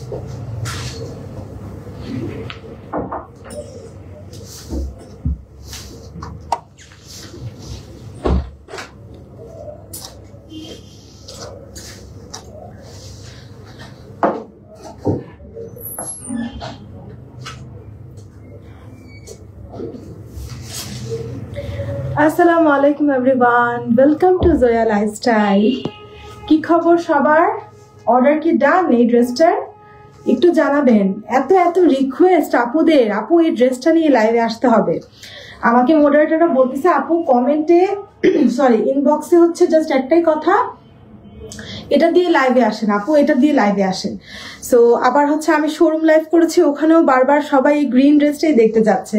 আসসালামু আলাইকুম everyone, welcome to Jaya lifestyle. কি খবর সবার? অর্ডার কি ডান এই ড্রেসটার? একটু জানাবেন। এত এত রিকোয়েস্ট আপুদের, আপু এই ড্রেসটা নিয়ে লাইভে আসতে হবে। আমাকে মডারেটররা বলতেছে আপু কমেন্টে সরি ইনবক্সে হচ্ছে জাস্ট একটাই কথা, এটা দিয়ে লাইভে আসেন আপু, এটা দিয়ে লাইভে আসেন। সো আবার হচ্ছে আমি শোরুম লাইভ করেছি, ওখানেও বারবার সবাই এই গ্রিন ড্রেসটাই দেখতে যাচ্ছে।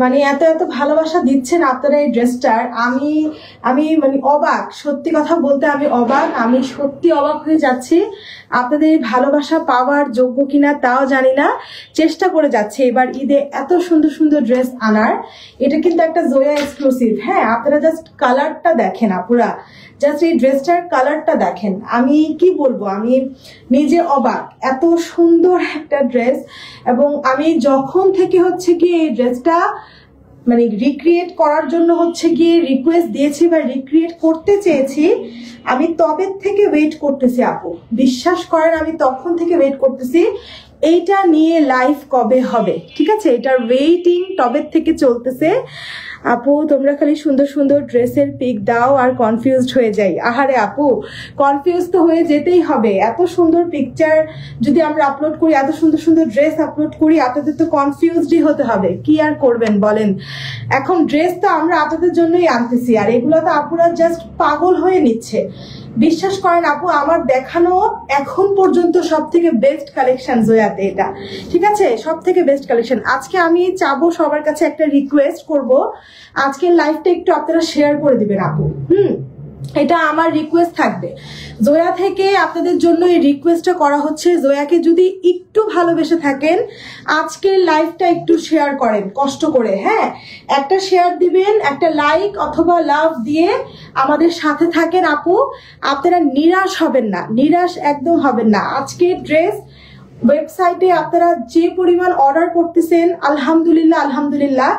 মানে এত এত ভালোবাসা দিচ্ছেন আপনারা এই ড্রেসটার, আমি মানে অবাক, সত্যি কথা বলতে আমি অবাক, আমি সত্যি অবাক হয়ে যাচ্ছি। আপনাদের এই ভালোবাসা পাওয়ার যোগ্য কিনা তাও জানি না, চেষ্টা করে যাচ্ছে এবার ঈদে এত সুন্দর সুন্দর ড্রেস আনার। এটা কিন্তু একটা জয়া এক্সক্লুসিভ। হ্যাঁ, আপনারা জাস্ট কালারটা দেখেন আপুরা, জাস্ট এই ড্রেসটার কালারটা দেখেন। আমি কি বলবো, আমি নিজে অবাক, এত সুন্দর একটা ড্রেস। এবং আমি যখন থেকে হচ্ছে কি এই ড্রেসটা মানে রিক্রিয়েট করার জন্য হচ্ছে গিয়ে রিকোয়েস্ট দিয়েছি বা রিক্রিয়েট করতে চেয়েছি, আমি তবে থেকে ওয়েট করতেছি আপু, বিশ্বাস করেন আমি তখন থেকে ওয়েট করতেছি এইটা নিয়ে লাইভ কবে হবে। ঠিক আছে, এটার ওয়েটিং তবে থেকে চলতেছে। আপু তোমরা খালি সুন্দর সুন্দর ড্রেসের পিক দাও আর কনফিউজড হয়ে যাই। আহারে আপু, কনফিউজ তো হয়ে যেতেই হবে। এত সুন্দর পিকচার যদি আমরা আপলোড করি, এত সুন্দর সুন্দর ড্রেস আপলোড করি, আপনাদের তো কনফিউজডই হতে হবে। কি আর করবেন বলেন, এখন ড্রেস তো আমরা আপনাদের জন্যই আনতেছি, আর এগুলো তো আপুরা জাস্ট পাগল হয়ে নিচ্ছে। বিশ্বাস করেন আপু, আমার দেখানো এখন পর্যন্ত সব থেকে বেস্ট কালেকশন জয়াতে এটা। ঠিক আছে, সব থেকে বেস্ট কালেকশন। আজকে আমি চাবো সবার কাছে একটা রিকোয়েস্ট করব, আজকের লাইভটা একটু আপনারা শেয়ার করে দিবেন আপু। এটা আমার রিকোয়েস্ট থাকবে জয়া থেকে আপনাদের জন্য। এই রিকোয়েস্টটা করা হচ্ছে, জয়াকে যদি একটু ভালোবেসে থাকেন আজকের লাইভটা একটু শেয়ার করেন কষ্ট করে। হ্যাঁ, একটা শেয়ার দিবেন, একটা লাইক অথবা লাভ দিয়ে আমাদের সাথে থাকেন আপু। আপনারা নিরাশ হবেন না, নিরাশ একদম হবেন না। আজকের ড্রেস ওয়েবসাইটে আপনারা যে পরিমাণ অর্ডার করতেছেন, আলহামদুলিল্লাহ আলহামদুলিল্লাহ।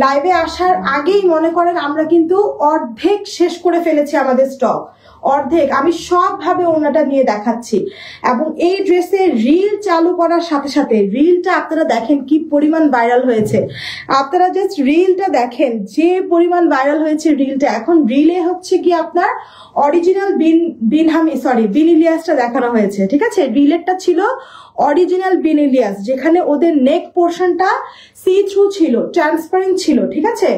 লাইভে আসার আগেই মনে করেন আমরা কিন্তু অর্ধেক শেষ করে ফেলেছি আমাদের স্টক, অর্ধেক। আমি সবভাবে ওনাটা নিয়ে দেখাচ্ছি। এবং এই ড্রেসে রিল চালু করার সাথে সাথে রিলটা আপনারা দেখেন কি পরিমাণ ভাইরাল হয়েছে। আপনারা জাস্ট রিলটা দেখেন, যে পরিমাণ ভাইরাল হয়েছে রিলটা। এখন রিলে হচ্ছে কি আপনার অরিজিনাল বিন ইলিয়াসটা দেখানো হয়েছে। ঠিক আছে, রিলেরটা ছিল অরিজিনাল বিন ইলিয়াস, যেখানে ওদের নেক পোর্শনটা সি থ্রু ছিল, ট্রান্সপারেন্ট ছিল। ঠিক আছে,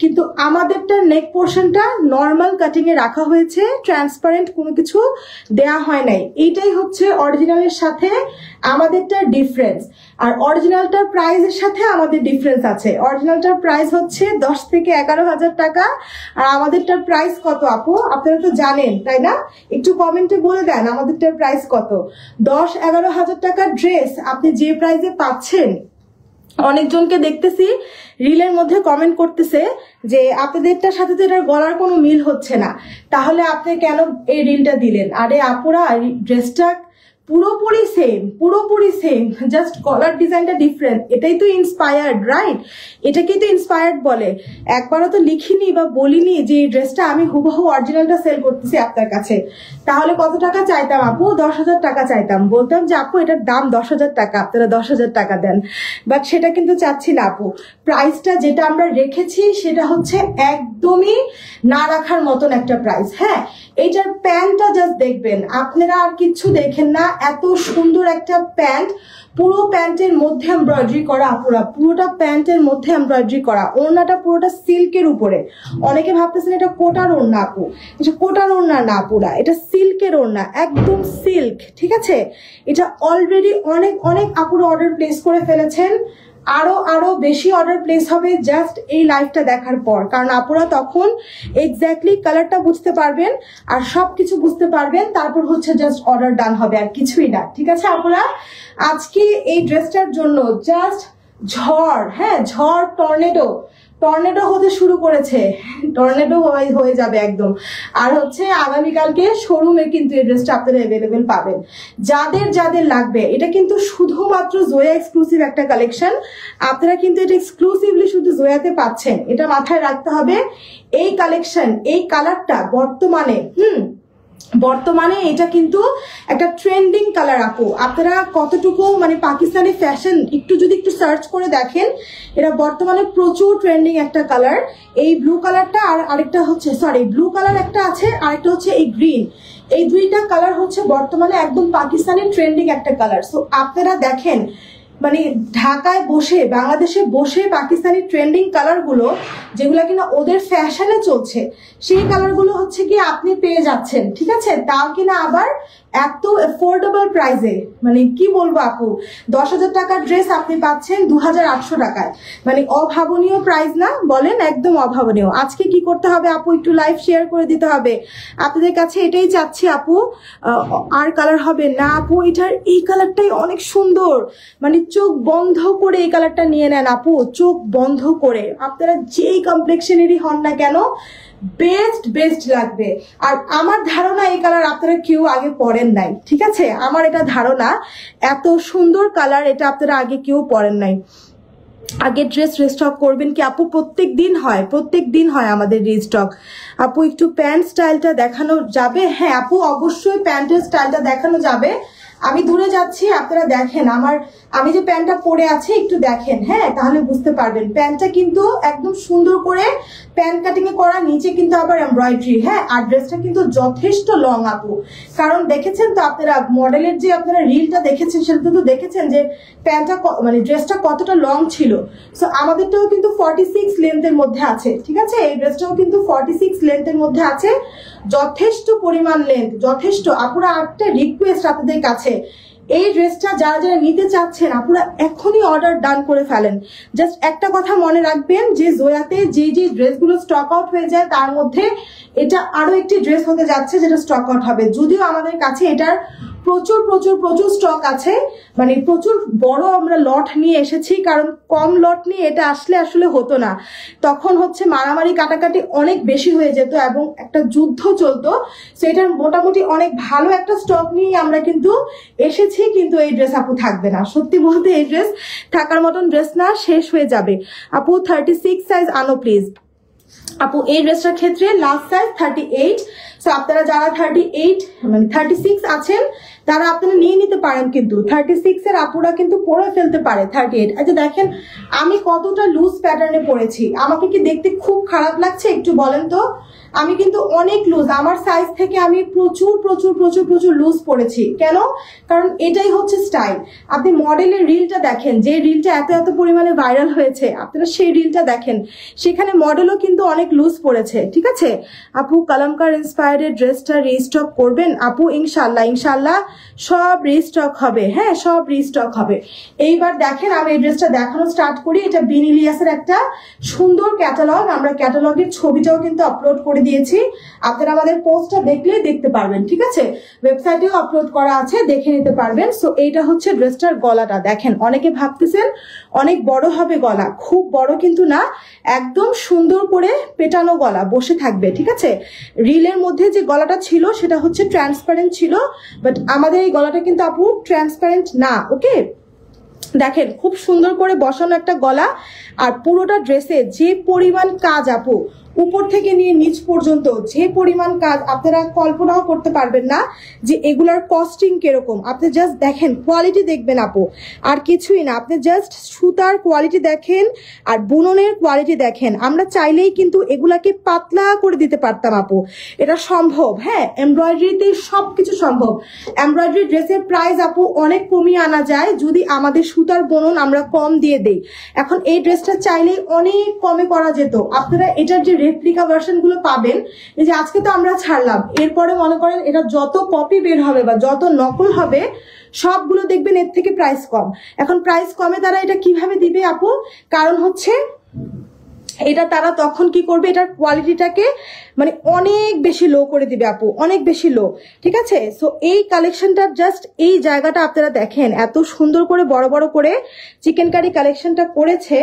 কিন্তু আমাদেরটা নেক পোর্শনটা নর্মাল কাটিং এ রাখা হয়েছে, ট্রান্সপারেন্ট কোনো কিছু দেয়া হয় নাই। এইটাই হচ্ছে অরিজিনালের সাথে আমাদেরটা ডিফারেন্স। আর অরিজিনালটার প্রাইসের সাথে আমাদের ডিফারেন্স আছে। অরিজিনালটার প্রাইস হচ্ছে 10 থেকে 11,000 টাকা, আর আমাদেরটার প্রাইস কত আপু আপনারা তো জানেন তাই না? একটু কমেন্টে বলে দেন আমাদেরটার প্রাইস কত। 10-11,000 টাকার ড্রেস আপনি যে প্রাইসে পাচ্ছেন, অনেকজনকে দেখতেছি রিলের মধ্যে কমেন্ট করতেছে যে আপনাদেরটার সাথে তো এটার গলার কোনো মিল হচ্ছে না, তাহলে আপনি কেন এই রিলটা দিলেন? আরে আপুরা, ড্রেসটা পুরোপুরি সেম, জাস্ট গলার ডিজাইনটা ডিফারেন্ট। এটাই তো ইন্সপায়ার্ড, রাইট? এটাকেই তো ইন্সপায়ার্ড বলে। একবারও তো লিখিনি বা বলিনি যে এই ড্রেসটা আমি হুবহু অরিজিনালটা সেল করতেছি আপনার কাছে। তাহলে কত টাকা চাইতাম আপু? 10,000 টাকা চাইতাম, বলতাম যে আপু এটার দাম 10,000 টাকা, আপনারা 10,000 টাকা দেন। বাট সেটা কিন্তু চাচ্ছি না আপু। প্রাইসটা যেটা আমরা রেখেছি সেটা হচ্ছে একদমই না রাখার মতন একটা প্রাইস। হ্যাঁ, এইটার প্যান্টটা জাস্ট দেখবেন, আপনারা আর কিচ্ছু দেখেন না। এত সুন্দর একটা প্যান্ট, পুরো প্যান্টের মধ্যে এমব্রয়ডারি করা আপুরা, পুরোটা প্যান্টের মধ্যে এমব্রয়ডারি করা। ওড়নাটা পুরোটা সিল্কের উপরে। অনেকে ভাবতেছেন এটা কোটার ওড়না আপু, এটা কোটার ওড়না না পুরা, এটা সিল্কের ওড়না, একদম সিল্ক। ঠিক আছে, এটা অলরেডি অনেক অনেক আপুরা অর্ডার প্লেস করে ফেলেছেন। আরো বেশি অর্ডার প্লেস হবে জাস্ট এই লাইভটা দেখার পর, কারণ আপুরা তখন এক্স্যাক্টলি কালারটা বুঝতে পারবেন আর সবকিছু বুঝতে পারবেন, তারপর হচ্ছে জাস্ট অর্ডার ডান হবে, আর কিছুই না। ঠিক আছে আপুরা, আজকে এই ড্রেসটার জন্য জাস্ট ঝড়, হ্যাঁ ঝড়, টর্নেডো টর্নেডো হতে শুরু করেছে, টর্নেডো হয়ে যাবে একদম। আর হচ্ছে আগামীকালকে শোরুমে কিন্তু এই ড্রেসটা আপনারা অ্যাভেলেবেল পাবেন। যাদের যাদের লাগবে, এটা কিন্তু শুধুমাত্র জোয়া এক্সক্লুসিভ একটা কালেকশন, আপনারা কিন্তু এটা এক্সক্লুসিভলি শুধু জোয়াতে পাচ্ছেন, এটা মাথায় রাখতে হবে। এই কালেকশন, এই কালারটা বর্তমানে এটা কিন্তু একটা ট্রেন্ডিং কালার আপু। আপনারা কতটুকু মানে পাকিস্তানি ফ্যাশন যদি একটু সার্চ করে দেখেন, এটা বর্তমানে প্রচুর ট্রেন্ডিং একটা কালার। এই ব্লু কালারটা আর আরেকটা হচ্ছে, সরি ব্লু কালার একটা আছে, আরেকটা হচ্ছে এই গ্রিন। এই দুইটা কালার হচ্ছে বর্তমানে একদম পাকিস্তানি ট্রেন্ডিং একটা কালার। সো আপনারা দেখেন মানে ঢাকায় বসে, বাংলাদেশে বসে পাকিস্তানি ট্রেন্ডিং কালারগুলো যেগুলো কিনা ওদের ফ্যাশনে চলছে, সেই কালারগুলো হচ্ছে কি আপনি পেয়ে যাচ্ছেন, ঠিক আছে? তাও কিনা আবার এত অ্যাফোর্ডেবল প্রাইসে। মানে কি বলবো আপু, 10,000 টাকার ড্রেস আপনি পাচ্ছেন 2,800 টাকায়। মানে অভাবনীয় প্রাইস না বলেন? একদম অভাবনীয়। আজকে কি করতে হবে আপু, একটু লাইভ শেয়ার করে দিতে হবে আপনাদের কাছে, এটাই চাচ্ছি আপু। আর কালার হবে না আপু, এটার এই কালারটাই অনেক সুন্দর। মানে চোখ বন্ধ করে এই কালারটা নিয়ে নেন আপু, চোখ বন্ধ করে। আপনারা যেই কমপ্লেক্সনেরই হন না কেন, বেস্ট লাগবে। আর আমার ধারণা এই কালার আপনারা কেউ আগে পরেন নাই, ঠিক আছে? আমার এটা ধারণা, এত সুন্দর কালার এটা আপনারা আগে কেউ পরেন নাই। আগে ড্রেস রিস্টক করবেন কি আপু? প্রত্যেক দিন হয় আমাদের রিস্টক। আপু একটু প্যান্ট স্টাইলটা দেখানো যাবে? হ্যাঁ আপু, অবশ্যই প্যান্টের স্টাইলটা দেখানো যাবে। আমি দূরে যাচ্ছি, আপনারা দেখেন আমি যে প্যান্টটা পরে আছি, একটু দেখেন, হ্যাঁ তাহলে বুঝতে পারবেন। প্যান্টটা কিন্তু একদম সুন্দর করে প্যান্ট কাটিং এ করা, নিচে কিন্তু আবার এমব্রয়ডারি, হ্যাঁ। আর ড্রেসটা কিন্তু যথেষ্ট লং আপু, কারণ দেখেছেন তো আপনারা মডেলের যে আপনারা রিলটা দেখেছেন, সেটা কিন্তু দেখেছেন যে প্যান্টটা মানে ড্রেসটা কতটা লং ছিল। সো আমাদেরটাও কিন্তু 46 লেন্থের মধ্যে আছে, ঠিক আছে? এই ড্রেসটাও কিন্তু 46 লেন্থের মধ্যে আছে, যথেষ্ট পরিমাণ লেন্থ, যথেষ্ট। আপুরা একটা রিকোয়েস্ট আপনাদের কাছে, এই ড্রেসটা যারা নিতে চাচ্ছেন আপুরা এখনই অর্ডার ডান করে ফেলেন। জাস্ট একটা কথা মনে রাখবেন যে জোয়াতে যে ড্রেসগুলো স্টক আউট হয়ে যায়, তার মধ্যে এটা আরো একটি ড্রেস হতে যাচ্ছে যেটা স্টক আউট হবে। যদিও আমাদের কাছে এটার প্রচুর স্টক আছে, মানে প্রচুর বড় আমরা লট নিয়ে এসেছি, কারণ কম লট নিয়ে এটা আসলে হতো না। তখন হচ্ছে মারামারি কাটাকাটি অনেক বেশি হয়ে যেত এবং একটা যুদ্ধ চলতো। সো এটার মোটামুটি অনেক ভালো একটা স্টক নিয়ে আমরা কিন্তু এসেছি, কিন্তু এই ড্রেস আপু থাকবে না। সত্যি বলতে এই ড্রেস থাকার মতন ড্রেস না, শেষ হয়ে যাবে। আপু 36 সাইজ আনো প্লিজ। আপু এই ড্রেসটার ক্ষেত্রে লাস্ট সাইজ 38। সো আপনারা যারা 38 মানে 36 আছেন, তারা আপনারা নিয়ে নিতে পারেন, কিন্তু 36 এর আপুরা কিন্তু পরে ফেলতে পারে 38। আচ্ছা দেখেন আমি কতটা লুজ প্যাটার্নে পরেছি, আমাকে কি দেখতে খুব খারাপ লাগছে একটু বলেন তো? আমি কিন্তু অনেক লুজ, আমার সাইজ থেকে আমি প্রচুর লুজ পরেছি। কেন? কারণ এটাই হচ্ছে স্টাইল। আপনি মডেলের রিলটা দেখেন, যে রিলটা এত পরিমাণে ভাইরাল হয়েছে, আপনারা সেই রিলটা দেখেন, সেখানে মডেলও কিন্তু অনেক লুজ পড়েছে, ঠিক আছে? আপু কালামকার ইন্সপায়ার্ড ড্রেসটা রিস্টক করবেন? আপু ইনশাল্লাহ সব রিস্টক হবে, হ্যাঁ সব রিস্টক হবে। এইবার দেখেন আমি এই ড্রেসটা দেখানো স্টার্ট করি। এটা বিন ইলিয়াসের একটা সুন্দর ক্যাটালগ, আমরা ক্যাটালগের ছবিটাও কিন্তু আপলোড করে দিয়েছি, আপনারা আমাদের পোস্টটা দেখলেই দেখতে পারবেন, ঠিক আছে? ওয়েবসাইটেও আপলোড করা আছে, দেখে নিতে পারবেন। সো এইটা হচ্ছে ড্রেসটার গলাটা দেখেন। অনেকে ভাবতেছেন অনেক বড় হবে গলা, খুব বড় কিন্তু না, একদম সুন্দর করে পেটানো গলা বসে থাকবে, ঠিক আছে? রিলের মধ্যে যে গলাটা ছিল সেটা হচ্ছে ট্রান্সপারেন্ট ছিল, বাট আমাদের এই গলাটা কিন্তু আপু ট্রান্সপারেন্ট না, ওকে? দেখেন খুব সুন্দর করে বসানো একটা গলা। আর পুরোটা ড্রেসে যে পরিমাণ কাজ আপু, উপর থেকে নিয়ে নিচ পর্যন্ত যে পরিমাণ কাজ, আপনারা কল্পনাও করতে পারবেন না যে এগুলার কস্টিং কিরকম। আপনি জাস্ট দেখেন, কোয়ালিটি দেখবেন আপু, আর কিছুই না। আপনি জাস্ট সুতার কোয়ালিটি দেখেন আর বুননের কোয়ালিটি দেখেন। আমরা চাইলেই কিন্তু এগুলাকে পাতলা করে দিতে পারতাম আপু, এটা সম্ভব, হ্যাঁ। এমব্রয়ডারিতে সবকিছু সম্ভব। এমব্রয়ডারি ড্রেসের প্রাইস আপু অনেক কমিয়ে আনা যায় যদি আমাদের সুতার বুনন আমরা কম দিয়ে দেই। এখন এই ড্রেসটা চাইলেই অনেক কমে করা যেত। আপনারা এটার যে রেপ্লিকা ভার্সন গুলো পাবেন, এই যে আজকে তো আমরা ছাড়লাম, এরপরে মনে করেন এটা যত কপি বের হবে বা যত নকল হবে, সবগুলো দেখবেন এর থেকে প্রাইস কম। এখন প্রাইস কমে তারা এটা কিভাবে দিবে আপু? কারণ হচ্ছে এটা তারা তখন কি করবে, এটার কোয়ালিটিটাকে মানে অনেক বেশি লো করে দিবে আপু, অনেক বেশি লো। ঠিক আছে, সো এই কালেকশনটা জাস্ট এই জায়গাটা আপনারা দেখেন, এত সুন্দর করে বড় বড় করে চিকেন কারি কালেকশনটা করেছে,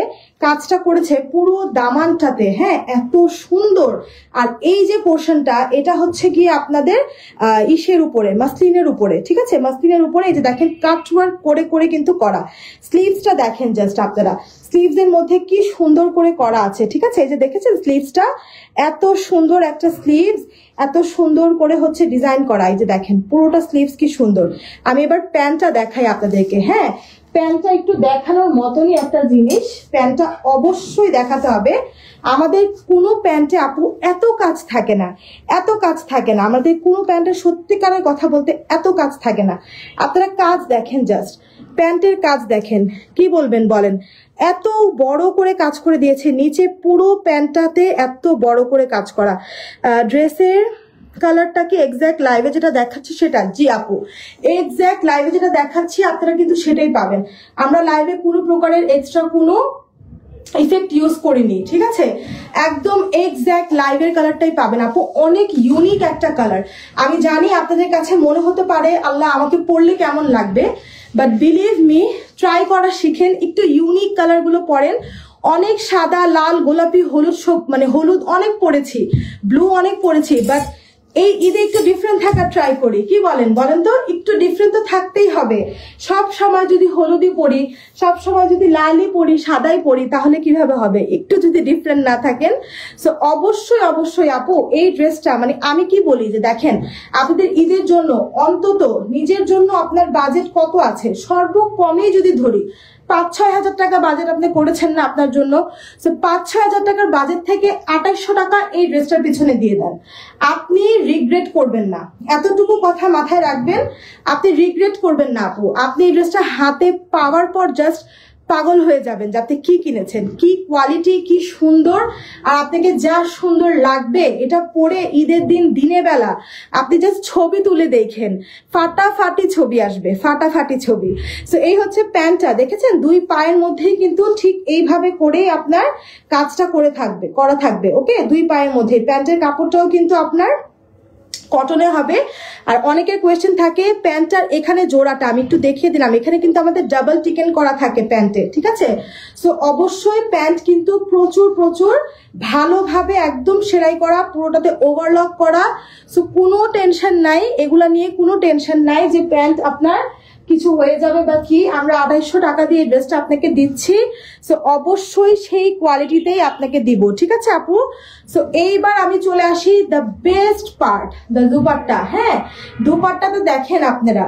কাজটা করেছে পুরো দামানটাতে। হ্যাঁ, এত সুন্দর। আর এই যে পোর্শনটা, এটা হচ্ছে গিয়ে আপনাদের ইসের উপরে, মাসলিনের উপরে। ঠিক আছে, মাসলিনের উপরে এই যে দেখেন কাট ওয়ার্ক করে করে কিন্তু করা। স্লিভসটা দেখেন জাস্ট আপনারা, স্লিভস এর মধ্যে কি সুন্দর করে করা আছে। ঠিক আছে, এই যে দেখেছেন স্লিভসটা, এত সুন্দর একটা স্লিভস, এত সুন্দর করে হচ্ছে ডিজাইন করা। এই যে দেখেন পুরোটা স্লিভস কি সুন্দর। আমি এবার প্যান্টটা দেখাই আপনাদেরকে। হ্যাঁ, প্যান্টটা একটু দেখানোর মতনই একটা জিনিস, প্যান্টটা অবশ্যই দেখাতে হবে। আমাদের কোনো প্যান্টে আপু এত কাজ থাকে না, এত কাজ থাকে না আমাদের কোনো প্যান্টে, সত্যিকারের কথা বলতে এত কাজ থাকে না। আপনারা কাজ দেখেন, জাস্ট প্যান্টের কাজ দেখেন, কি বলবেন বলেন। এত বড় করে কাজ করে দিয়েছে নিচে, পুরো প্যান্টটাতে এত বড় করে কাজ করা। ড্রেসের কালারটা কি এক্স্যাক্ট লাইভে যেটা দেখাচ্ছি সেটা? জি আপু, এক্স্যাক্ট লাইভে যেটা দেখাচ্ছি আপনারা কিন্তু সেটাই পাবেন। আমরা লাইভে কোনো প্রকারের এক্সট্রা কোনো ইফেক্ট ইউজ করিনি। ঠিক আছে, একদম এক্স্যাক্ট লাইভের কালারটাই পাবেন আপু। অনেক ইউনিক একটা কালার। আমি জানি আপনাদের কাছে মনে হতে পারে আল্লাহ আমাকে পরলে কেমন লাগবে, বাট বিলিভ মি, ট্রাই করা শিখেন, একটু ইউনিক কালারগুলো পরেন। অনেক সাদা, লাল, গোলাপি, হলুদ, সব মানে হলুদ অনেক পরেছি, ব্লু অনেক পরেছি, বাট এই ঈদে একটু ডিফারেন্ট থাকার ট্রাই করি। কি বলেন বলেন তো, একটু ডিফারেন্ট তো থাকতেই হবে। সব সময় যদি হলুদই পরি, সব সময় যদি লালই পরি, সাদাই পরি, তাহলে কিভাবে হবে? একটু যদি ডিফারেন্ট না থাকেন। সো অবশ্যই অবশ্যই আপু এই ড্রেসটা, মানে আমি কি বলি যে দেখেন, আপনাদের ঈদের জন্য অন্তত নিজের জন্য আপনার বাজেট কত আছে, সর্বকমে যদি ধরি 5-6 হাজার টাকা বাজেট আপনি করেছেন না আপনার জন্য, 5-6 হাজার টাকার বাজেট থেকে 2800 টাকা এই ড্রেসটার পিছনে দিয়ে দেন, আপনি রিগ্রেট করবেন না। এতটুকু কথা মাথায় রাখবেন, আপনি রিগ্রেট করবেন না আপু। আপনি এই ড্রেসটা হাতে পাওয়ার পর জাস্ট পাগল হয়ে যাবেন যে আপনি কি কিনেছেন, কি কোয়ালিটি, কি সুন্দর। আর আপনাকে যা সুন্দর লাগবে এটা পরে ঈদের দিন দিনের বেলা আপনি জাস্ট ছবি তুলে দেখেন, ফাটাফাটি ছবি আসবে, ফাটাফাটি ছবি। সো এই হচ্ছে প্যান্টটা, দেখেছেন দুই পায়ের মধ্যেই কিন্তু ঠিক এইভাবে করেই আপনার কাজটা করা থাকবে। ওকে, দুই পায়ের মধ্যে। প্যান্টের কাপড়টাও কিন্তু আপনার কটনে হবে। আর অনেকের কোয়েশ্চেন থাকে প্যান্টটার এখানে জোড়াটা, আমি একটু দেখিয়ে দিলাম, এখানে কিন্তু আমাদের ডাবল টিকেন করা থাকে প্যান্টে। ঠিক আছে, সো অবশ্যই প্যান্ট কিন্তু প্রচুর প্রচুর ভালোভাবে একদম সেলাই করা, পুরোটাতে ওভারলক করা। সো কোনো টেনশন নাই, এগুলা নিয়ে কোনো টেনশন নাই যে প্যান্ট আপনার কিছু হয়ে যাবে বা কি। আমরা 2800 টাকা দিয়ে ড্রেসটা আপনাকে দিচ্ছি, সো অবশ্যই সেই কোয়ালিটিতেই আপনাকে দিব। ঠিক আছে আপু, সো এইবার আমি চলে আসি the best part, the dupatta. হ্যাঁ, দুপাট্টাতে দেখেন আপনারা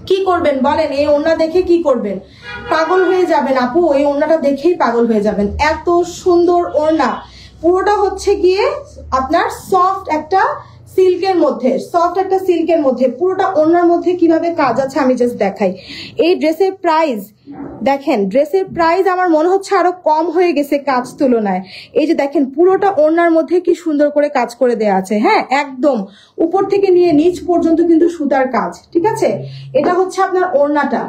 কি করবেন বলেন, এই ওড়না দেখে কি করবেন? পাগল হয়ে যাবেন আপু, এই ওড়নাটা দেখেই পাগল হয়ে যাবেন। এত সুন্দর ওড়না, পুরোটা হচ্ছে গিয়ে আপনার সফট একটা সিল্কের মধ্যে, সফট একটা সিল্কের মধ্যে, পুরোটা ওড়নার মধ্যে কিভাবে কাজ আছে আমি জাস্ট দেখাই। এই ড্রেসের প্রাইস দেখেন, ড্রেসের প্রাইস আমার মনে হচ্ছে আরো কম হয়ে গেছে কাজ তুলনায়। এই যে দেখেন পুরোটা ওড়নার মধ্যে কি সুন্দর করে কাজ করে দেয়া আছে। হ্যাঁ, একদম উপর থেকে নিয়ে নিচ পর্যন্ত কিন্তু সুতার কাজ। ঠিক আছে, এটা হচ্ছে আপনার ওড়নাটা।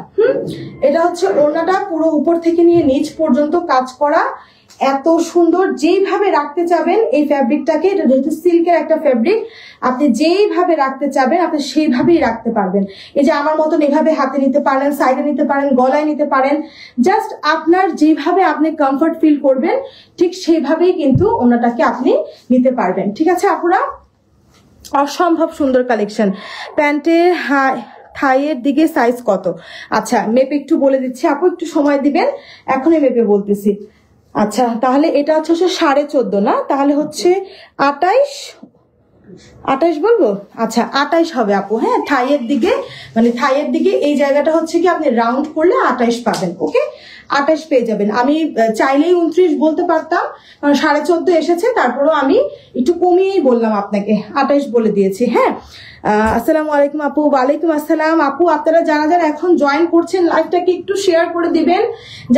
এটা হচ্ছে ওড়নাটা, পুরো উপর থেকে নিয়ে নিচ পর্যন্ত কাজ করা, এত সুন্দর। যেইভাবে রাখতে চাবেন এই ফ্যাব্রিকটাকে, এটা যেহেতু সিল্কের একটা ফ্যাব্রিক, আপনি যেইভাবে রাখতে চাবেন আপনি সেইভাবেই রাখতে পারবেন। এই যে আমার মতন এভাবে হাতে নিতে পারেন, সাইডে নিতে পারেন, গলায় নিতে পারেন, জাস্ট আপনার যেভাবে আপনি কমফর্ট ফিল করবেন ঠিক সেইভাবেই কিন্তু ওনাটাকে আপনি নিতে পারবেন। ঠিক আছে আপুরা, অসম্ভব সুন্দর কালেকশন। প্যান্টের থাইয়ের দিকে সাইজ কত? আচ্ছা মেপে একটু বলে দিচ্ছি আপু, একটু সময় দিবেন, এখনই মেপে বলতেছি। আচ্ছা তাহলে এটা হচ্ছে 14.5 না, তাহলে হচ্ছে 28 বলবো। আচ্ছা 28 হবে আপু। হ্যাঁ, থাইয়ের দিকে, মানে থাইয়ের দিকে এই জায়গাটা হচ্ছে কি আপনি রাউন্ড করলে 28 পাবেন। ওকে, 28 পেয়ে যাবেন। আমি চাইলেই 29 বলতে পারতাম, কারণ 14.5 এসেছে, তারপরেও আমি একটু কমিয়েই বললাম আপনাকে, 28 বলে দিয়েছি। হ্যাঁ, আসসালামু আলাইকুম আপু। ওয়ালাইকুম আসসালাম আপু। আপনারা যারা যারা এখন জয়েন করছেন লাইভটাকে একটু শেয়ার করে দিবেন,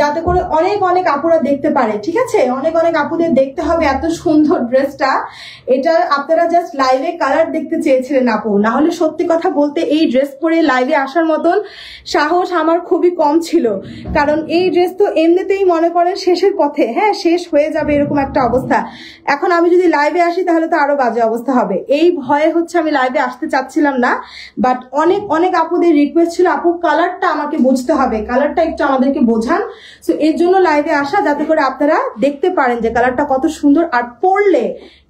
যাতে করে অনেক অনেক আপুরা দেখতে পারে, ঠিক আছে? অনেক অনেক আপুদের দেখতে হবে এত সুন্দর ড্রেসটা। এটা আপনারা জাস্ট লাইভে কালার দেখতে চেয়েছিলেন আপু, না হলে সত্যি কথা বলতে এই ড্রেস পরে লাইভে আসার মতন সাহস আমার খুবই কম ছিল, কারণ এই ড্রেস তো এমনিতেই মনে করেন শেষের পথে, হ্যাঁ শেষ হয়ে যাবে এরকম একটা অবস্থা। এখন আমি যদি লাইভে আসি তাহলে তো আরো বাজে অবস্থা হবে, এই ভয়ে হচ্ছে আমি লাইভে আসতে চাচ্ছিলাম না। বাট অনেক অনেক আপুদের রিকোয়েস্ট ছিল আপু কালারটা আমাকে বুঝতে হবে, কালারটা একটু আমাদেরকে বোঝান। সো এর জন্য লাইভে আসা, যাতে করে আপনারা দেখতে পারেন যে কালারটা কত সুন্দর, আর পরলে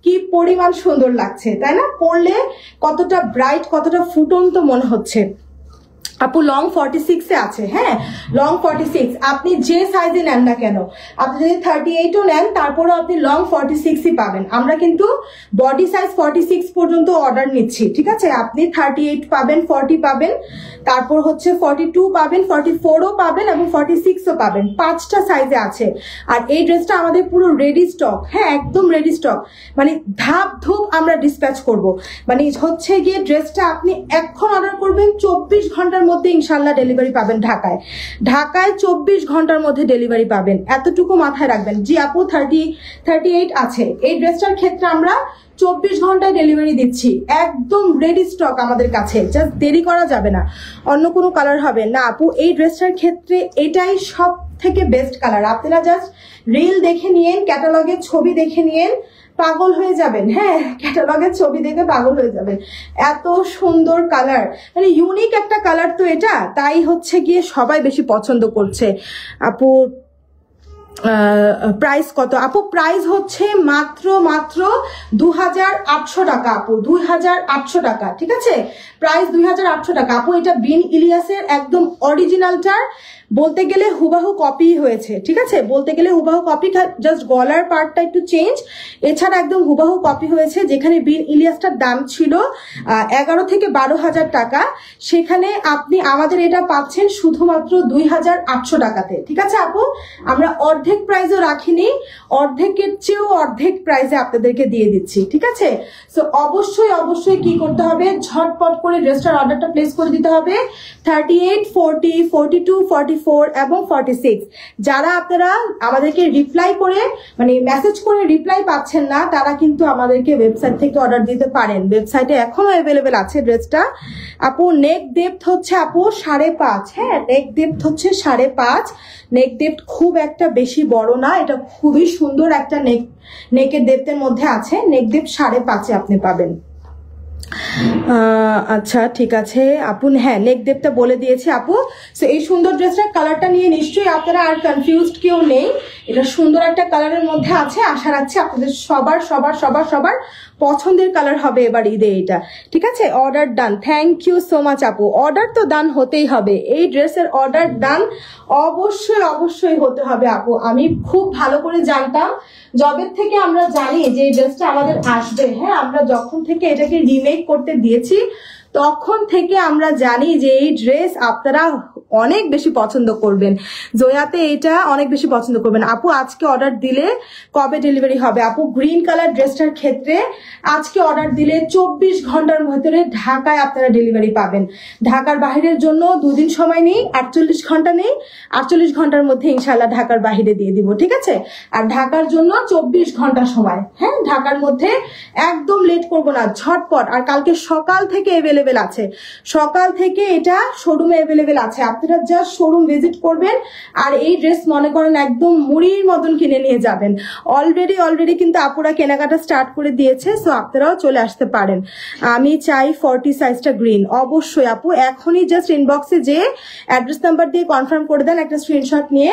কি পরিমাণ সুন্দর লাগছে, তাই না? পরলে কতটা ব্রাইট, কতটা ফুটন্ত মনে হচ্ছে। আপু লং 46 এ আছে, হ্যাঁ লং 46, আপনি যে সাইজে নেন না কেন, আপনি যদি 38ও নেন তারপরেও আপনি লং 46ই পাবেন। আমরা কিন্তু বডি সাইজ 46 পর্যন্ত অর্ডার নিচ্ছি, ঠিক আছে? আপনি 38 পাবেন, 40 পাবেন, তারপর হচ্ছে 42 পাবেন, 44ও পাবেন এবং 46ও পাবেন, 5টা সাইজে আছে। আর এই ড্রেসটা আমাদের পুরো রেডি স্টক, হ্যাঁ একদম রেডি স্টক, মানে ধাপ ধুপ আমরা ডিসপ্যাচ করব। মানে হচ্ছে গিয়ে ড্রেসটা আপনি এখন অর্ডার করবেন, 24 ঘন্টার মধ্যে ইনশাল্লাহ ডেলিভারি পাবেন। ঢাকায় 24 ঘন্টার মধ্যে ডেলিভারি পাবেন, এতটুকু মাথায় রাখবেন। জি আপু 38 আছে, এই ড্রেসটার ক্ষেত্রে আমরা 24 ঘন্টায় ডেলিভারি দিচ্ছি, একদম রেডি স্টক আমাদের কাছে, জাস্ট দেরি করা যাবে না। অন্য কোনো কালার হবে না আপু, এই ড্রেসটার ক্ষেত্রে এটাই সব থেকে বেস্ট কালার। আপনারা জাস্ট রিল দেখে নিয়েন, ক্যাটালগের ছবি দেখে নিয়েন, পাগল হয়ে যাবেন, হ্যাঁ ক্যাটালগের ছবি দেখে পাগল হয়ে যাবেন, এত সুন্দর কালার, মানে ইউনিক একটা কালার তো এটা, তাই হচ্ছে গিয়ে সবাই বেশি পছন্দ করছে। আপু প্রাইস কত? আপু প্রাইস হচ্ছে মাত্র 2800 টাকা আপু, 2800 টাকা, ঠিক আছে? প্রাইস 2800 টাকা আপু। এটা বিন ইলিয়াসের একদম অরিজিনালটার বলতে গেলে হুবাহু কপি হয়েছে, ঠিক আছে? বলতে গেলে হুবাহু কপি, জাস্ট গলার পার্টটা একটু চেঞ্জ, এছাড়া একদম হুবাহু কপি হয়েছে। যেখানে বিন ইলিয়াসটার দাম ছিল 11 থেকে 12,000 টাকা, সেখানে আপনি আমাদের এটা পাচ্ছেন শুধুমাত্র 2800 টাকাতে, ঠিক আছে আপু? আমরা অর্ধেক প্রাইসও রাখিনি, অর্ধেকের চেয়েও অর্ধেক প্রাইসে আপনাদেরকে দিয়ে দিচ্ছি, ঠিক আছে? সো অবশ্যই অবশ্যই কি করতে হবে, ঝটপট করে ড্রেসটার অর্ডারটা প্লেস করে দিতে হবে। 38, 40, 42, 44 এবং 46, যারা আপনারা আমাদেরকে রিপ্লাই করে মানে মেসেজ করে রিপ্লাই পাচ্ছেন না, তারা কিন্তু আমাদেরকে ওয়েবসাইট থেকে অর্ডার দিতে পারেন, ওয়েবসাইটে এখনো অ্যাভেলেবেল আছে ড্রেসটা। আপু নেক ডেপথ হচ্ছে আপু 5.5, হ্যাঁ নেক ডেপথ হচ্ছে 5.5, নেক ডেপথ খুব একটা বেশি বড় না, এটা খুবই সুন্দর একটা নেকের ডেপথের মধ্যে আছে। নেক ডেপথ 5.5 আপনি পাবেন। আচ্ছা ঠিক আছে আপু, হ্যাঁ নেক ডেপটা বলে দিয়েছে আপু। সো এই সুন্দর ড্রেসটার কালারটা নিয়ে নিশ্চয়ই আপনারা আর কনফিউজড কেউ নেই, এটা সুন্দর একটা কালারের মধ্যে আছে। আশা রাখছি আপনাদের সবার সবার সবার সবার পছন্দের কালার হবে এবার ঈদে এটা, ঠিক আছে? Order done, thank you so much আপু। অর্ডার তো ডান হতেই হবে, এই ড্রেসের অর্ডার ডান অবশ্যই অবশ্যই হতে হবে আপু। আমি খুব ভালো করে জানতাম, জবের থেকে আমরা জানি যে এই ড্রেসটা আমাদের আসবে, হ্যাঁ আমরা যখন থেকে এটাকে রিমেক করতে দিয়েছি তখন থেকে আমরা জানি যে এই ড্রেস আপনারা অনেক বেশি পছন্দ করবেন, জয়াতে এটা অনেক বেশি পছন্দ করবেন আপু। আজকে অর্ডার দিলে কবে ডেলিভারি হবে আপু? গ্রিন কালার ড্রেসটার ক্ষেত্রে আজকে অর্ডার দিলে 24 ঘন্টার ভিতরে ঢাকায় আপনারা ডেলিভারি পাবেন। ঢাকার বাইরের জন্য 2 দিন সময় নেই, 48 ঘন্টা নেই, 48 ঘন্টার মধ্যে ইনশাল্লাহ ঢাকার বাইরে দিয়ে দিব, ঠিক আছে? আর ঢাকার জন্য 24 ঘন্টা সময়, হ্যাঁ ঢাকার মধ্যে একদম লেট করবো না, ঝটপট। আর কালকে সকাল থেকে অ্যাভেলেবেল আছে, সকাল থেকে এটা শোরুমে অ্যাভেলেবেল আছে, আপনারা জাস্ট শোরুম ভিজিট করবেন আর এই ড্রেস মনে করেন একদম মুড়ির মতন কিনে নিয়ে যাবেন। অলরেডি কিন্তু আপুরা কেনাকাটা স্টার্ট করে দিয়েছে, সো আপনারাও চলে আসতে পারেন। আমি চাই 40 সাইজটা গ্রিন, অবশ্যই আপু এখনই জাস্ট ইনবক্সে যে অ্যাড্রেস নাম্বার দিয়ে কনফার্ম করে দেন একটা স্ক্রিনশট নিয়ে।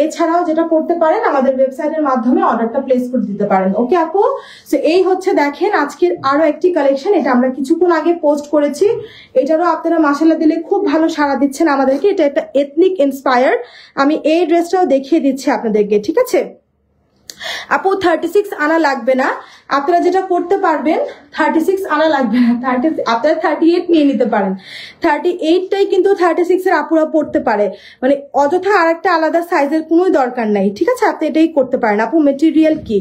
এছাড়াও যেটা করতে পারেন আমাদের ওয়েবসাইটের মাধ্যমে অর্ডারটা প্লেস করে দিতে পারেন, ওকে আপু? সো এই হচ্ছে দেখেন আজকের আরো একটি কালেকশন, এটা আমরা কিছুক্ষণ আগে পোস্ট করেছি, এটারও আপনারা মাশাআল্লাহ দিলে খুব ভালো সাড়া দিচ্ছেন আমাদেরকে। এটা একটা এথনিক ইন্সপায়ার্ড, আমি এই ড্রেসটাও দেখিয়ে দিচ্ছি আপনাদেরকে, ঠিক আছে? আপু 36 আনা লাগবে না, আপনারা যেটা করতে পারবেন 36 আনা লাগবে না, আপনারা 38 নিয়ে নিতে পারেন। 38টাই কিন্তু 36 এর আপুরা পড়তে পারে, মানে অযথা আরেকটা আলাদা সাইজের কোনো দরকার নাই, ঠিক আছে? আপনি এটাই করতে পারেন। আপু মেটেরিয়াল কি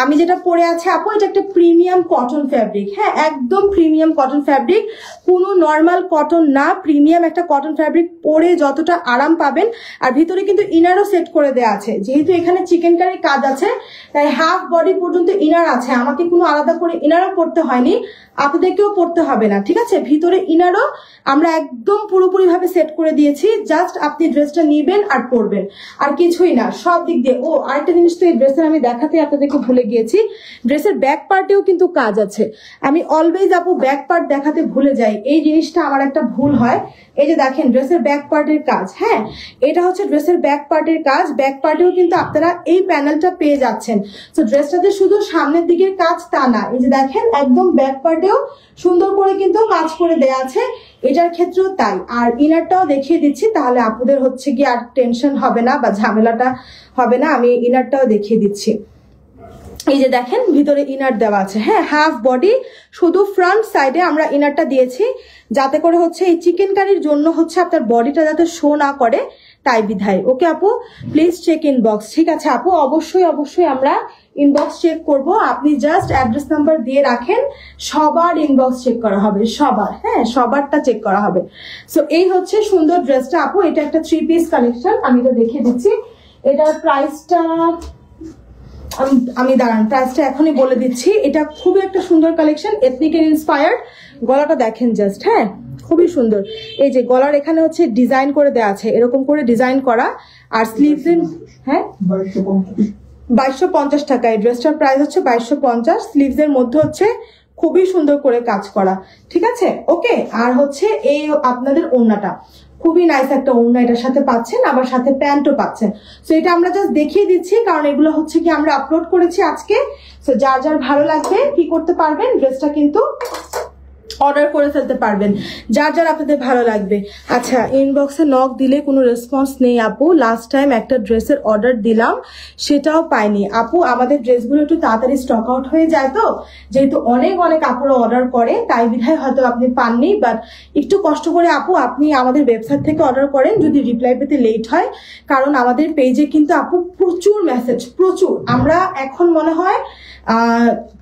আমি যেটা পরে আছি আপু, এটা একটা প্রিমিয়াম কটন ফ্যাব্রিক, হ্যাঁ একদম প্রিমিয়াম কটন ফ্যাব্রিক, কোনো নর্মাল কটন না, প্রিমিয়াম একটা কটন ফ্যাব্রিক। পরে যতটা আরাম পাবেন, আর ভিতরে কিন্তু ইনারও সেট করে দেওয়া আছে, যেহেতু এখানে চিকেন কারির কাজ আছে তাই হাফ বডি পর্যন্ত ইনার আছে, আমাকে কোনো আলাদা করে ইনারও পড়তে হয়নি, আপনাদেরকেও পড়তে হবে না, ঠিক আছে? ভিতরে ইনারও আমরা একদম পুরোপুরি ভাবে সেট করে দিয়েছি, জাস্ট আপনি ড্রেসটা নিবেন আর পরবেন, আর কিছুই না, সব দিক দিয়ে। ও আরেকটা জিনিস তো এই ড্রেসের আমি দেখাতে আপনাদেরকে ভুলে গিয়েছি, ড্রেসের ব্যাক পার্টেও কিন্তু কাজ আছে। আমি অলওয়েজ আপু ব্যাক পার্ট দেখাতে ভুলে যাই, এই জিনিসটা আমার একটা ভুল হয়। এই যে দেখেন ড্রেসের ব্যাক পার্টের কাজ, হ্যাঁ এটা হচ্ছে ড্রেসের ব্যাক পার্টের কাজ, ব্যাক পার্টেও কিন্তু আপনারা এই প্যানেলটা পেয়ে যাচ্ছেন। তো ড্রেসটাতে শুধু সামনের দিকের কাজ তা না, এই যে দেখেন একদম ব্যাক পার্টেও সুন্দর করে কিন্তু কাজ করে দেয়া আছে, এটার ক্ষেত্রেও তাই। আর ইনারটাও দেখিয়ে দিচ্ছি, তাহলে আপনাদের হচ্ছে কি আর টেনশন হবে না বা ঝামেলাটা হবে না। আমি ইনারটাও দেখিয়ে দিচ্ছি, এই যে দেখেন ভিতরে ইনার দেওয়া আছে, হ্যাঁ হাফ বডি, শুধু ফ্রন্ট সাইডে আমরা ইনারটা দিয়েছি যাতে করে হচ্ছে এই চিকেন কারির জন্য হচ্ছে আপনার বডিটা যাতে শো না করে, তাই বিধায়। ওকে আপু প্লিজ চেক ইনবক্স, ঠিক আছে আপু? অবশ্যই অবশ্যই আমরা ইনবক্স চেক করব, আপনি জাস্ট অ্যাড্রেস নাম্বার দিয়ে রাখেন, সবার ইনবক্স চেক করা হবে, সবার, হ্যাঁ সবারটা চেক করা হবে। সো এই হচ্ছে সুন্দর ড্রেসটা আপু, এটা একটা 3 পিস কালেকশন, আমি তো দেখিয়ে দিচ্ছি। এটার প্রাইসটা আমি দাঁড়ান প্রাইসটা এখনই বলে দিচ্ছি। এটা খুবই একটা সুন্দর কালেকশন, এথনিকের ইন্সপায়ার্ড। গলাটা দেখেন জাস্ট, হ্যাঁ খুবই সুন্দর, এই যে গলার এখানে হচ্ছে ডিজাইন করে দেওয়া আছে, এরকম করে ডিজাইন করা, আর স্লিভস হ্যাঁ 2250 টাকা। এই ড্রেসটার প্রাইস হচ্ছে 2250, স্লিভস এর মধ্যে হচ্ছে খুবই সুন্দর করে কাজ করা, ঠিক আছে? ওকে, আর হচ্ছে এই আপনাদের ওড়নাটা খুবই নাইস একটা ওড়না এটার সাথে পাচ্ছেন, আবার সাথে প্যান্টও পাচ্ছেন। সো এটা আমরা জাস্ট দেখিয়ে দিচ্ছি, কারণ এগুলো হচ্ছে কি আমরা আপলোড করেছি আজকে। সো যার যার ভালো লাগবে কি করতে পারবেন, ড্রেসটা কিন্তু অর্ডার করে ফেলতে পারবেন, যার যার আপনাদের ভালো লাগবে। আচ্ছা ইনবক্সে নক দিলে কোনো রেসপন্স নেই আপু, লাস্ট টাইম একটা ড্রেসের অর্ডার দিলাম সেটাও পাইনি আপু। আমাদের ড্রেসগুলো একটু তাড়াতাড়ি স্টক আউট হয়ে যায়, তো যেহেতু অনেক অনেক আপুরা অর্ডার করে তাই বিধায় হয়তো আপনি পাননি, বাট একটু কষ্ট করে আপু আপনি আমাদের ওয়েবসাইট থেকে অর্ডার করেন যদি রিপ্লাই পেতে লেট হয়, কারণ আমাদের পেজে কিন্তু আপু প্রচুর মেসেজ, প্রচুর। আমরা এখন মনে হয়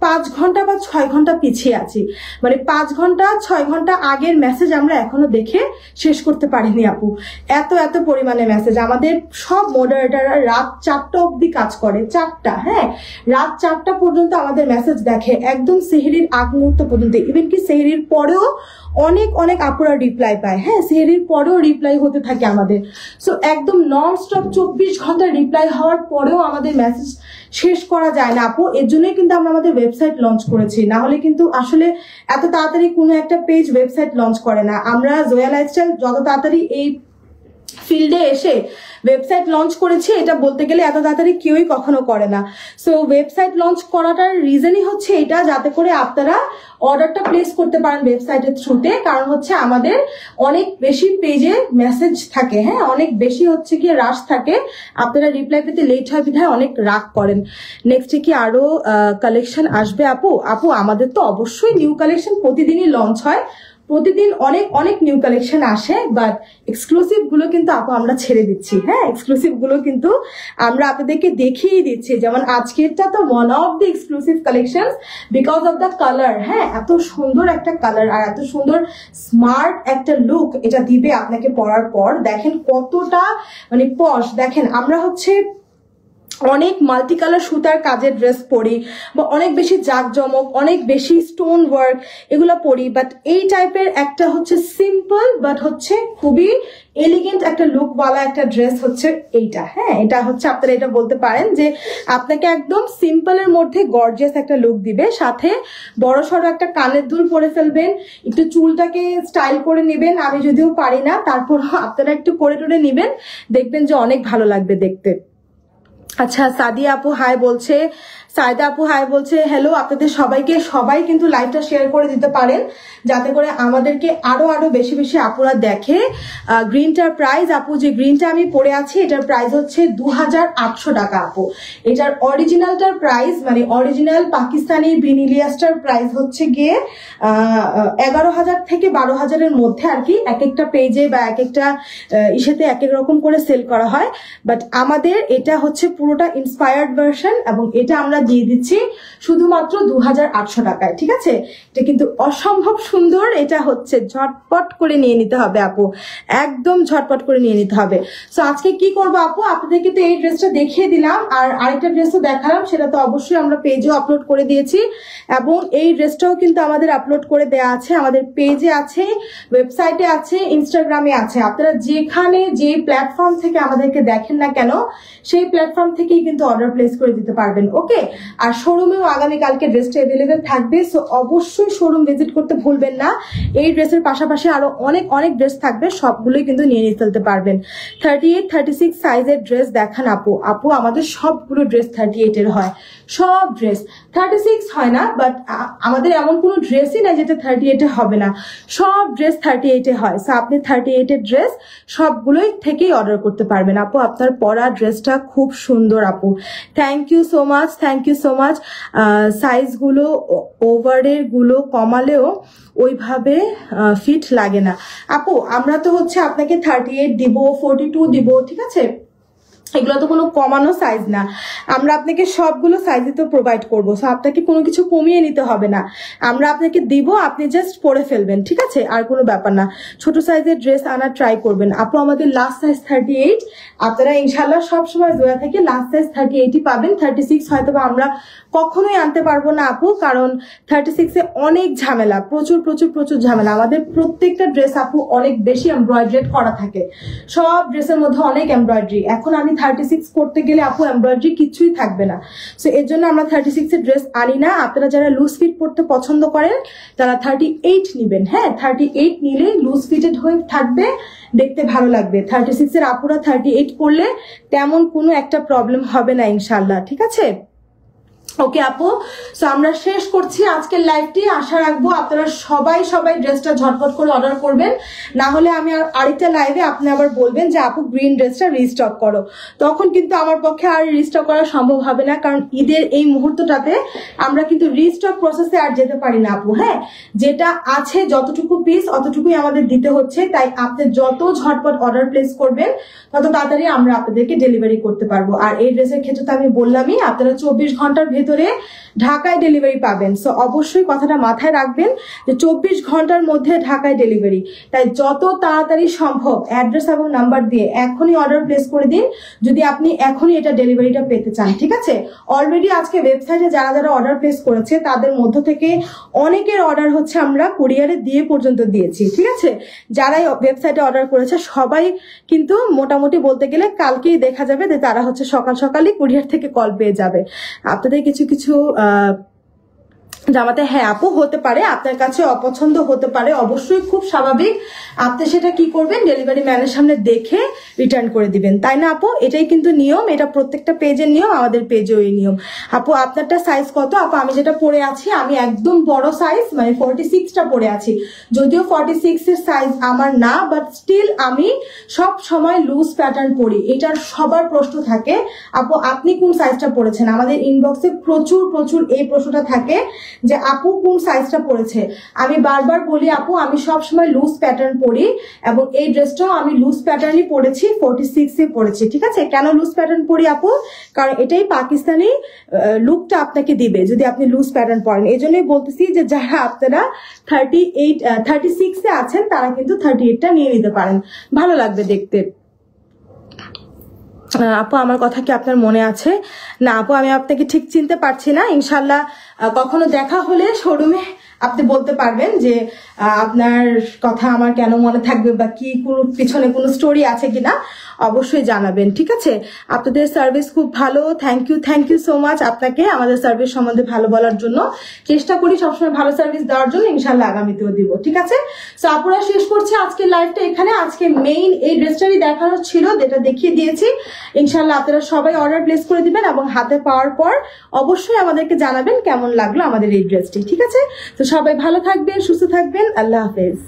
5 ঘন্টা বা 6 ঘন্টা পিছিয়ে আছি, মানে 5 ঘন্টা 6 ঘন্টা আগের মেসেজ আমরা এখনো দেখে শেষ করতে পারিনি আপু, এত এত পরিমাণে মেসেজ। আমাদের সব মডারেটাররা রাত 4টা অবধি কাজ করে, 4টা, হ্যাঁ রাত 4টা পর্যন্ত আমাদের মেসেজ দেখে, একদম সেহরির আগ মুহূর্ত পর্যন্ত, ইভেন কি সেহরির পরেও অনেক অনেক আপুরা রিপ্লাই পায়, হ্যাঁ সেহরির পরেও রিপ্লাই হতে থাকে আমাদের। সো একদম নন স্টপ 24 ঘন্টা রিপ্লাই হওয়ার পরেও আমাদের মেসেজ শেষ করা যায় না আপু, এর জন্যই কিন্তু আমরা আমাদের ওয়েবসাইট লঞ্চ করেছি, না হলে কিন্তু আসলে এত তাড়াতাড়ি কোনো একটা পেজ ওয়েবসাইট লঞ্চ করে না। আমরা জয়া লাইফস্টাইল যত তাড়াতাড়ি এই ফিল্ডে এসে ওয়েবসাইট লঞ্চ করেছি, এটা বলতে গেলে এত তাড়াতাড়ি কেউই কখনো করে না। সো ওয়েবসাইট লঞ্চ করাটার রিজনই হচ্ছে এটা, যাতে করে আপনারা অর্ডারটা প্লেস করতে পারেন ওয়েবসাইটের থ্রুতে, কারণ হচ্ছে আমাদের অনেক বেশি পেজে মেসেজ থাকে, হ্যাঁ অনেক বেশি হচ্ছে কি রাশ থাকে, আপনারা রিপ্লাই পেতে লেট হয় বিধায় অনেক রাগ করেন। নেক্সটে কি আরো কালেকশন আসবে আপু? আপু আমাদের তো অবশ্যই নিউ কালেকশন প্রতিদিনই লঞ্চ হয়, প্রতিদিন অনেক অনেক নিউ কালেকশন আসে, বাট এক্সক্লুসিভ গুলো কিন্তু আপু আমরা ছেড়ে দিচ্ছি, হ্যাঁ এক্সক্লুসিভ গুলো কিন্তু আমরা আপনাদেরকে দেখিয়ে দিচ্ছি। যেমন আজকেরটা তো one of the exclusive collection because of the colour, হ্যাঁ এত সুন্দর একটা কালার আর এত সুন্দর স্মার্ট একটা লুক এটা দিবে আপনাকে পরার পর। দেখেন কতটা মানে পশ, দেখেন আমরা হচ্ছে অনেক মাল্টি কালার সুতার কাজের ড্রেস পরি বা অনেক বেশি জাঁকজমক, অনেক বেশি স্টোন ওয়ার্ক এগুলো পরি, বাট এই টাইপের একটা হচ্ছে সিম্পল বাট হচ্ছে খুবই এলিগেন্ট একটা লুকওয়ালা একটা ড্রেস হচ্ছে এইটা, হ্যাঁ এটা হচ্ছে আপনারা এটা বলতে পারেন যে আপনাকে একদম সিম্পলের মধ্যে গর্জিয়াস একটা লুক দিবে, সাথে বড় সড়ো একটা কানের দুল পরে ফেলবেন, একটু চুলটাকে স্টাইল করে নেবেন, আমি যদিও পারি না তারপর আপনারা একটু করে টোরে নেবেন, দেখবেন যে অনেক ভালো লাগবে দেখতে। আচ্ছা সাদিয়া আপু হাই বলছে, সাইদা আপু হাই বলছে হ্যালো। আপনাদের সবাই কিন্তু লাইভটা শেয়ার করে দিতে পারেন যাতে করে আমাদেরকে আরো বেশি বেশি আপুরা দেখে। গ্রিনটার প্রাইস আপু, যে গ্রিনটা আমি পরে আছি এটার প্রাইস হচ্ছে 2800 টাকা আপু। এটার অরিজিনালটার প্রাইস মানে অরিজিনাল পাকিস্তানি ব্রিনিলিয়াসটার প্রাইস হচ্ছে গিয়ে 11,000 থেকে 12,000-এর মধ্যে আর কি। এক একটা পেজে বা এক একটা ইসেতে এক এক রকম করে সেল করা হয়, বাট আমাদের এটা হচ্ছে পুরোটা ইন্সপায়ার্ড ভার্সন এবং এটা আমরা দিয়ে দিচ্ছি শুধুমাত্র 2800 টাকায়। ঠিক আছে, এটা কিন্তু অসম্ভব সুন্দর। এটা হচ্ছে ঝটপট করে নিয়ে নিতে হবে আপু, একদম ঝটপট করে নিয়ে নিতে হবে। সো আজকে কি করবো আপু, আপনাদেরকে তো এই ড্রেসটা দেখিয়ে দিলাম, আর আরেকটা ড্রেসও দেখালাম, সেটা তো অবশ্যই আমরা পেজেও আপলোড করে দিয়েছি এবং এই ড্রেসটাও কিন্তু আমাদের আপলোড করে দেওয়া আছে, আমাদের পেজে আছে, ওয়েবসাইটে আছে, ইনস্টাগ্রামে আছে। আপনারা যেখানে যে প্ল্যাটফর্ম থেকে আমাদেরকে দেখেন না কেন সেই প্ল্যাটফর্ম থেকেই কিন্তু অর্ডার প্লেস করে দিতে পারবেন। ওকে, আর শোরুমেও আগামীকালকে ড্রেসটা অ্যাভেলেবেল থাকবে। সো অবশ্যই শোরুম ভিজিট করতে ভুলবেন না। এই ড্রেসের পাশাপাশি আরো অনেক ড্রেস থাকবে, সবগুলোই কিন্তু নিয়ে নিতে ফেলতে পারবেন। 38-36 সাইজের ড্রেস দেখান আপু। আপু আমাদের সবগুলো ড্রেস 38-এর হয়, সব ড্রেস 36 হয় না, বাট আমাদের এমন কোনো ড্রেসই না যেটা 38-এ হবে না, সব ড্রেস 38-এ হয়। সো আপনি 38-এর ড্রেস সবগুলোই থেকেই অর্ডার করতে পারবেন আপু। আপনার পরা ড্রেসটা খুব সুন্দর আপু, thank you so much, thank you so much. সাইজগুলো ওভারের গুলো কমালেও ওইভাবে ফিট লাগে না আপু। আমরা তো হচ্ছে আপনাকে 38 দিব, 42 দিব, ঠিক আছে, এগুলো তো কোনো কমানো সাইজ না, আমরা আপনাকে সবগুলো সাইজে তো প্রোভাইড করবো। সো আপনাকে কোনো কিছু কমিয়ে নিতে হবে না, আমরা আপনাকে দিব, আপনি জাস্ট পরে ফেলবেন, ঠিক আছে, আর কোনো ব্যাপার না। ছোট সাইজের ড্রেস আনার ট্রাই করবেন আপু। আমাদের লাস্ট সাইজ 38, আপনারা ইনশাল্লাহ সবসময় জোয়া থেকে লাস্ট সাইজ 38-ই পাবেন। 36 হয়তো বা আমরা কখনোই আনতে পারবো না আপু, কারণ 36-এ অনেক ঝামেলা, প্রচুর ঝামেলা। আমাদের প্রত্যেকটা ড্রেস আপু অনেক বেশি এমব্রয়ডারি করা থাকে, সব ড্রেসের মধ্যে অনেক এমব্রয়ডারি। এখন আমি 36 করতে গেলে আপু এমব্রয়ডারি কিছুই থাকবে না, সো এর জন্য আমরা 36-এর ড্রেস আনি না। আপনারা যারা লুজ ফিট পড়তে পছন্দ করেন তারা 38 নিবেন। হ্যাঁ, 38 নিলে লুজ ফিটেড হয়ে থাকবে, দেখতে ভালো লাগবে। 36-এর আপুরা 38 পড়লে তেমন কোনো একটা প্রবলেম হবে না ইনশাল্লাহ, ঠিক আছে। ওকে আপু, সো আমরা শেষ করছি আজকের লাইভটি। আশা রাখবো আপনারা সবাই ড্রেসটা ঝটপট করে অর্ডার করবেন, না হলে আমি আরেকটা লাইভে আপনি আবার বলবেন যে আপু গ্রিন ড্রেসটা রিস্টক করো, তখন কিন্তু আমার পক্ষে আর রিস্টক করা সম্ভব হবে না, কারণ ঈদের এই মুহূর্তটাতে আমরা কিন্তু রিস্টক প্রসেসে আর যেতে পারি না আপু। হ্যাঁ, যেটা আছে যতটুকু পিস অতটুকুই আমাদের দিতে হচ্ছে, তাই আপনি যত ঝটপট অর্ডার প্লেস করবেন তত তাড়াতাড়ি আমরা আপনাদেরকে ডেলিভারি করতে পারবো। আর এই ড্রেসের ক্ষেত্রে তো আমি বললামই, আপনারা 24 ঘন্টার ভেতরে ঢাকায় ডেলিভারি পাবেন। সো অবশ্যই কথাটা মাথায় রাখবেন যে 24 ঘন্টার মধ্যে ঢাকায় ডেলিভারি, তাই যত তাড়াতাড়ি সম্ভব অ্যাড্রেস এবং নাম্বার দিয়ে এখনই অর্ডার প্লেস করে দিন যদি আপনি এখনই এটা ডেলিভারিটা পেতে চান, ঠিক আছে। অলরেডি আজকে ওয়েবসাইটে যারা অর্ডার প্লেস করেছে তাদের মধ্য থেকে অনেকের অর্ডার হচ্ছে আমরা কুরিয়ারে দিয়ে পর্যন্ত দিয়েছি, ঠিক আছে। যারাই ওয়েবসাইটে অর্ডার করেছে সবাই কিন্তু মোটামুটি বলতে গেলে কালকেই দেখা যাবে যে তারা হচ্ছে সকালই কুরিয়ার থেকে কল পেয়ে যাবে। আপনাদের কিছু জামাতে হ্যাঁ আপু হতে পারে আপনার কাছে অপছন্দ হতে পারে, অবশ্যই খুব স্বাভাবিক। আপনি সেটা কি করবেন, ডেলিভারি ম্যানের সামনে দেখে রিটার্ন করে দিবেন, তাই না আপু? এটাই কিন্তু নিয়ম, এটা প্রত্যেকটা পেজের নিয়ম, আমাদের পেজেও এই নিয়ম। আপু আপনারটা সাইজ কত? আপু আমি যেটা পরে আছি আমি একদম বড় সাইজ মানে 46টা পরে আছি, যদিও 46-এর সাইজ আমার না, বাট স্টিল আমি সব সময় লুজ প্যাটার্ন পরি। এটার সবার প্রশ্ন থাকে আপু আপনি কোন সাইজটা পরেছেন, আমাদের ইনবক্সে প্রচুর এই প্রশ্নটা থাকে যে আপু কোন সাইজটা পরেছে। আমি বারবার বলি আপু আমি সব সময় লুজ প্যাটার্ন পরি এবং এই ড্রেসটাও আমি লুজ প্যাটার্নই পরেছি, 46-এ পরেছি, ঠিক আছে। কেন লুজ প্যাটার্ন পরি আপু? কারণ এটাই পাকিস্তানি লুকটা আপনাকে দিবে যদি আপনি লুজ প্যাটার্ন পরেন। এই জন্যই বলতেছি যে যারা আপনারা 36-এ আছেন তারা কিন্তু 38টা নিয়ে নিতে পারেন, ভালো লাগবে দেখতে। আপু আমার কথা কি আপনার মনে আছে? না আপু আমি আপনাকে ঠিক চিনতে পারছি না, ইনশাল্লাহ কখনো দেখা হলে শোরুমে আপনি বলতে পারবেন যে আপনার কথা আমার কেন মনে থাকবে বা কি কোনো পিছনে কোনো স্টোরি আছে কিনা অবশ্যই জানাবেন, ঠিক আছে? আপনাদের সার্ভিস খুব ভালো, থ্যাংক ইউ সো মাচ আপনাকে আমাদের সার্ভিস সম্বন্ধে ভালো বলার জন্য। চেষ্টা করি সবসময় ভালো সার্ভিস দেওয়ার জন্য, ইনশাল্লাহ আগামীতেও দিব, ঠিক আছে? সো আপুরা শেষ করছি আজকের লাইভটা এখানে। আজকে মেইন এই ড্রেসটারই দেখানো ছিল, যেটা দেখিয়ে দিয়েছি। ইনশাল্লাহ আপনারা সবাই অর্ডার প্লেস করে দিবেন এবং হাতে পাওয়ার পর অবশ্যই আমাদেরকে জানাবেন কেমন লাগলো আমাদের এই ড্রেসটি, ঠিক আছে? তো সবাই ভালো থাকবেন, সুস্থ থাকবেন, আল্লাহ হাফেজ।